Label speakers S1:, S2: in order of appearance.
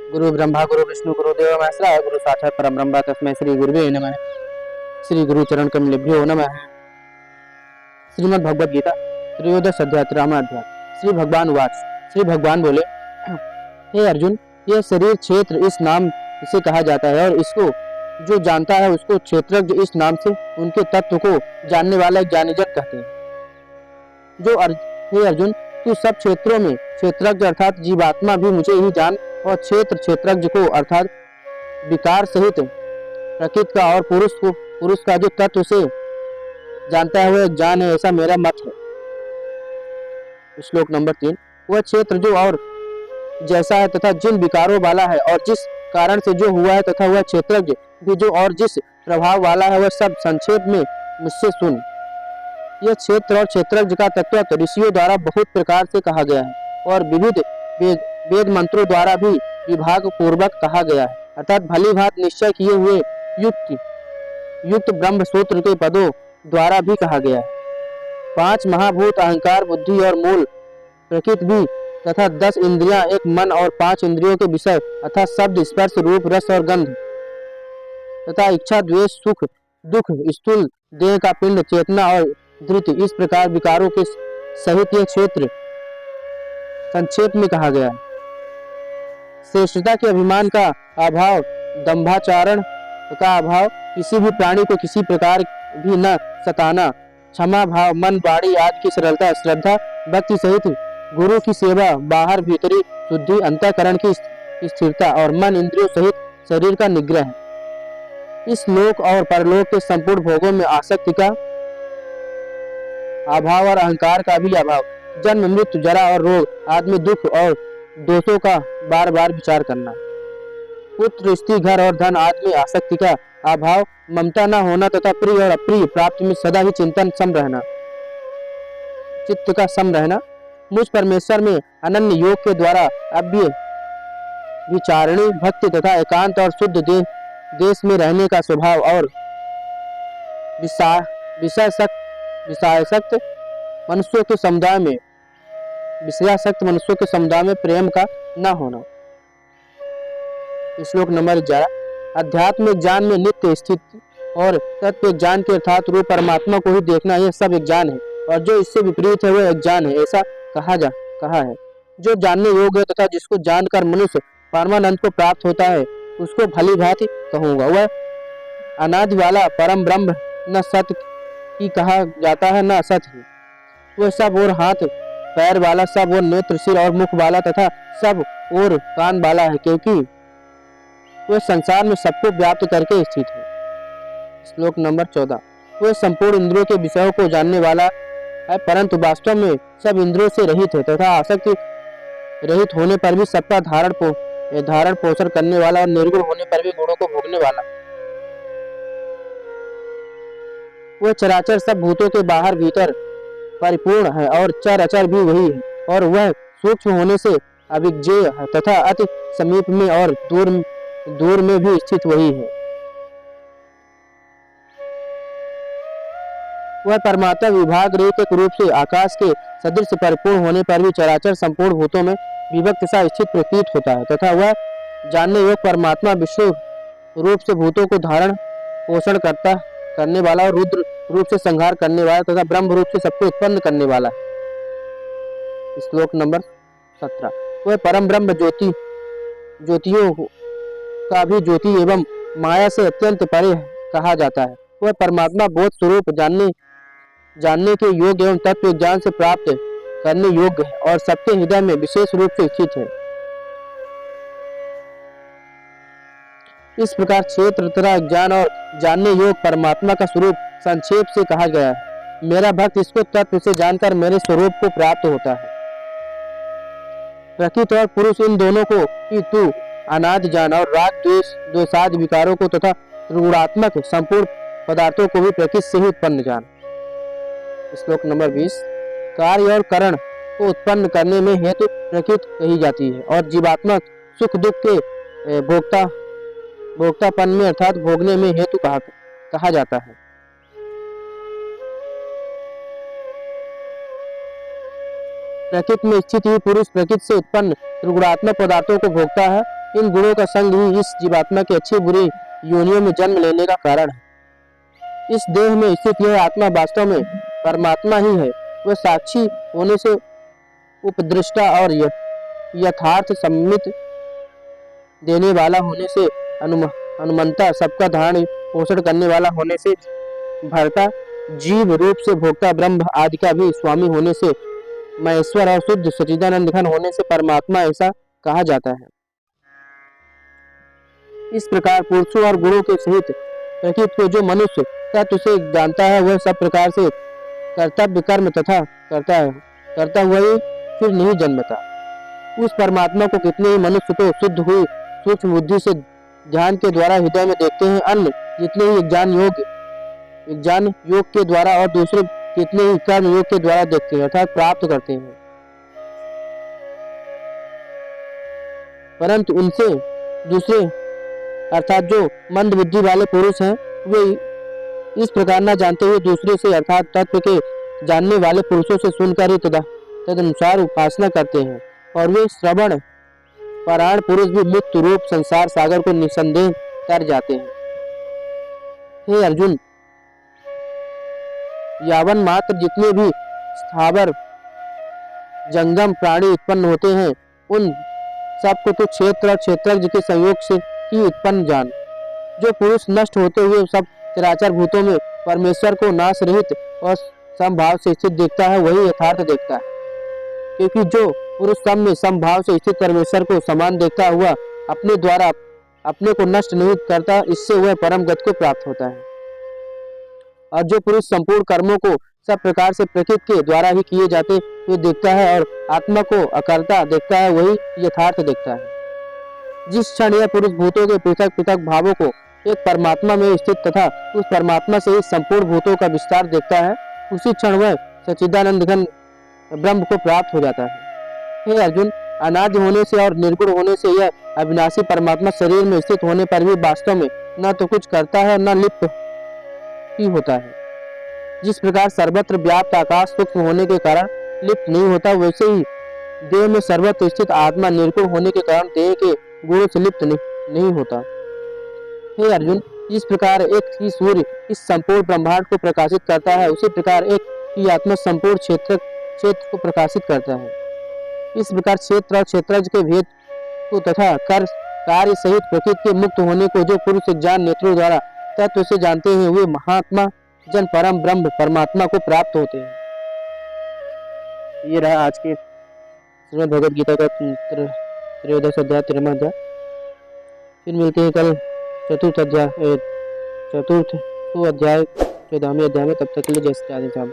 S1: गुरु ब्रह्मा गुरु विष्णु गुरुदेव महेश्वराय गुरु साक्षात् परम ब्रह्म तस्मै श्री गुरुवे नमः। श्री गुरु चरण कमलेभ्यो नमः। श्रीमद् भगवद गीता त्रयोदश अध्याय 13वां अध्याय। श्री भगवान वाच। श्री भगवान बोले, हे अर्जुन, यह शरीर क्षेत्र इस नाम से कहा जाता है और इसको जो जानता है उसको क्षेत्रज्ञ इस नाम से उनके तत्व को जानने वाला एक ज्ञानीजन कहते हैं। हे अर्जुन, तू सब क्षेत्रों में क्षेत्रज्ञ अर्थात जीवात्मा भी मुझे ही जान और क्षेत्र क्षेत्रज्ञ को अर्थात विकार सहित प्रकृति का और पुरुष का जो तत्व से जानता है वह जान है, ऐसा मेरा मत है। श्लोक नंबर 3। वह क्षेत्र जो और जैसा है तथा जिन विकारों वाला है और जिस कारण से जो हुआ है तथा वह क्षेत्रज्ञ भी जो और जिस प्रभाव वाला है वह सब संक्षेप में मुझसे सुन। यह क्षेत्र और क्षेत्रज्ञ का तत्व ऋषियों द्वारा बहुत प्रकार से कहा गया है और विविध वेद मंत्रों द्वारा भी विभाग पूर्वक कहा गया है, अर्थात भली भांति निश्चय किए हुए युक्त ब्रह्म सूत्र के पदों द्वारा भी कहा गया है। 5 महाभूत अहंकार बुद्धि और मूल प्रकृति भी तथा 10 इंद्रियां एक मन और 5 इंद्रियों के विषय अर्थात शब्द स्पर्श रूप रस और गंध तथा इच्छा द्वेष सुख दुख स्थूल देह का पिंड चेतना और धृति, इस प्रकार विकारों के सहित यह क्षेत्र संक्षेप में कहा गया है। श्रेष्ठता के अभिमान का अभाव, दंभाचारण का अभाव, किसी भी प्राणी को किसी प्रकार भी न सताना, क्षमा भाव, मन वाणी आदि की सरलता, श्रद्धा भक्ति सहित गुरु की सेवा, बाहर भीतरी शुद्धि, अंतःकरण की स्थिरता और मन इंद्रियों सहित शरीर का निग्रह। इस लोक और परलोक के संपूर्ण भोगों में आसक्ति का अभाव और अहंकार का भी अभाव, जन्म मृत्यु जरा और रोग आदमी दुख और दोषों का बार बार विचार करना, पुत्र स्त्री घर और धन आदि में आसक्ति का अभाव, ममता न होना तथा प्रिय और अप्रिय प्राप्ति में सदा ही चिंतन सम रहना, चित्त का सम रहना, मुझ परमेश्वर में अनन्य योग के द्वारा अव्यय विचारणी भक्ति तथा एकांत और शुद्ध देश में रहने का स्वभाव और विषयासक्त मनुष्यों के समुदाय में प्रेम का न होना। श्लोक नंबर 11। आध्यात्मिक ज्ञान में नित्य स्थिति और तत्व ज्ञान के अर्थात रूप परमात्मा को ही देखना, यह सब एक ज्ञान है और जो इससे विपरीत है वह एक ज्ञान है, ऐसा कहा है। जो जानने योग्य है तथा जिसको जानकर मनुष्य परमानंद को प्राप्त होता है उसको भली भांति कहूँगा। वह अनादि वाला परम ब्रह्म न सत्य की कहा जाता है न असत ही। वह सब और हाथ पैर वाला, सब और नेत्र सिर और मुख वाला तथा सब और कान वाला है, क्योंकि वह संसार में सबको व्याप्त करके स्थित है। श्लोक नंबर 14। वह संपूर्ण इंद्रियों के विषयों को जानने वाला है परंतु वास्तव में सब इंद्रियों से रहित है तथा आसक्ति रहित होने पर भी सबका धारण पोषण करने वाला और निर्गुण होने पर भी गुणों को भोगने वाला। वह चराचर सब भूतों के बाहर भीतर परिपूर्ण है और चर अचर भी वही है और वह सूक्ष्म होने से अविज्ञेय है तथा अति समीप में और दूर में भी स्थित वही है। वह परमात्मा विभाग रहित एक रूप से आकाश के सदृश परिपूर्ण होने पर भी चराचर संपूर्ण भूतों में विभक्त सा स्थित प्रतीत होता है तथा वह जानने योग्य परमात्मा विश्व रूप से भूतों को धारण पोषण करने वाला और रुद्र रूप से संहार करने वाला तथा ब्रह्म रूप से सबको उत्पन्न करने वाला है। श्लोक नंबर 17। वह परम ब्रह्म ज्योतियों का भी ज्योति एवं माया से अत्यंत परे कहा जाता है। वह परमात्मा बोध स्वरूप जानने के योग्य एवं तत्व ज्ञान से प्राप्त करने योग्य है और सबके हृदय में विशेष रूप से स्थित है। इस प्रकार क्षेत्र तथा ज्ञान और जानने योग परमात्मा का स्वरूप संक्षेप से कहा गया है। मेरा भक्त इसको तत्व से जानकर मेरे स्वरूप को प्राप्त होता है। प्रकृति और पुरुष इन दोनों को ही तू अनादि जान और राग द्वेष दोषादि विकारों को तथा त्रिगुणात्मक संपूर्ण पदार्थों को भी प्रकृति से ही उत्पन्न जान। श्लोक नंबर 20। कार्य और करण को उत्पन्न करने में हेतु प्रकृति कही जाती है और जीवात्मा सुख दुख के भोक्तापन में अर्थात भोगने में हेतु कहा जाता है। प्रकृति में स्थित ही पुरुष प्रकृति से उत्पन्न त्रिगुणात्मक पदार्थों को भोगता है। इन गुणों का संग ही इस जीवात्मा की अच्छी बुरी योनियों में जन्म लेने का कारण है। इस देह में स्थित यह आत्मा वास्तव में परमात्मा ही है। वह साक्षी होने से उपदृष्टा और यथार्थ सम्मित देने वाला होने से अनुमंता, सबका धारण पोषण करने वाला होने से भरता, जीव रूप से भोक्ता, ब्रह्म आदि का भी स्वामी होने से महेश्वर और शुद्ध सच्चिदानंद घन होने से परमात्मा ऐसा कहा जाता है। इस प्रकार पुरुषों और गुणों के सहित प्रकृति को जो मनुष्य तत्व से जानता है वह सब प्रकार से कर्तव्य कर्म तथा करता हुआ ही फिर नहीं जन्मता। उस परमात्मा को कितने ही मनुष्य तो शुद्ध हुई सूक्ष्म बुद्धि से ध्यान के द्वारा हृदय में देखते हैं, अन्य जितने ही ज्ञान योग के द्वारा और दूसरे कितने ही कर्म योग के द्वारा देखते हैं अर्थात प्राप्त करते हैं। परंतु उनसे दूसरे अर्थात जो मंद बुद्धि वाले पुरुष हैं वे इस प्रकार न जानते हुए दूसरे से अर्थात तत्व के जानने वाले पुरुषों से सुनकर ही तदनुसार उपासना करते हैं, और वे श्रवण परायण पुरुष भी मुक्त रूप संसार सागर को निसंदेह तर जाते हैं। हे अर्जुन, यावन मात्र जितने भी स्थावर जंगम प्राणी उत्पन्न होते हैं उन सबको तो क्षेत्र और क्षेत्रज्ञ के संयोग से ही उत्पन्न जान। जो पुरुष नष्ट होते हुए सब चराचर भूतों में परमेश्वर को नाश रहित और समभाव से स्थित देखता है वही यथार्थ देखता है, क्योंकि जो पुरुष सब में समभाव से स्थित परमेश्वर को समान देखता हुआ अपने द्वारा अपने को नष्ट नहीं करता, इससे वह परम गति को प्राप्त होता है। और जो पुरुष संपूर्ण कर्मों को सब प्रकार से प्रकृति के द्वारा ही किए जाते हुए देखता है और आत्मा को अकर्ता देखता है वही यथार्थ देखता है। जिस क्षण यह पुरुष भूतों के पृथक पृथक भावों को एक परमात्मा में स्थित तथा उस परमात्मा से ही संपूर्ण भूतों का विस्तार देखता है, उसी क्षण वह सच्चिदानंद घन ब्रह्म को प्राप्त हो जाता है। हे अर्जुन, अनादि होने से और निर्गुण होने से यह अविनाशी परमात्मा शरीर में स्थित होने पर भी वास्तव में न तो कुछ करता है न लिप्त ही होता है। जिस प्रकार सर्वत्र व्याप्त आकाश सूक्ष्म होने के कारण लिप्त नहीं होता, वैसे ही देह में सर्वत्र स्थित आत्मा निर्गुण होने के कारण देह के गुणों से लिप्त नहीं होता। हे अर्जुन, जिस प्रकार एक ही सूर्य इस संपूर्ण ब्रह्मांड को प्रकाशित करता है, उसी प्रकार एक ही आत्मा संपूर्ण क्षेत्र को प्रकाशित करता है। इस प्रकार क्षेत्र और क्षेत्रज्ञ के भेद को तथा कार्य सहित प्रकृति के मुक्त होने को जो पुरुष ज्ञान नेत्रों द्वारा तत्व से जानते हैं वे महात्मा जन परम ब्रह्म परमात्मा को प्राप्त होते हैं। ये रहा आज के श्रीमद् भगवद गीता का त्रयोदश अध्याय 13वां अध्याय। फिर मिलते हैं कल चतुर्थ अध्याय 14वें अध्याय में। तब तक के लिए जय श्री राधे श्याम।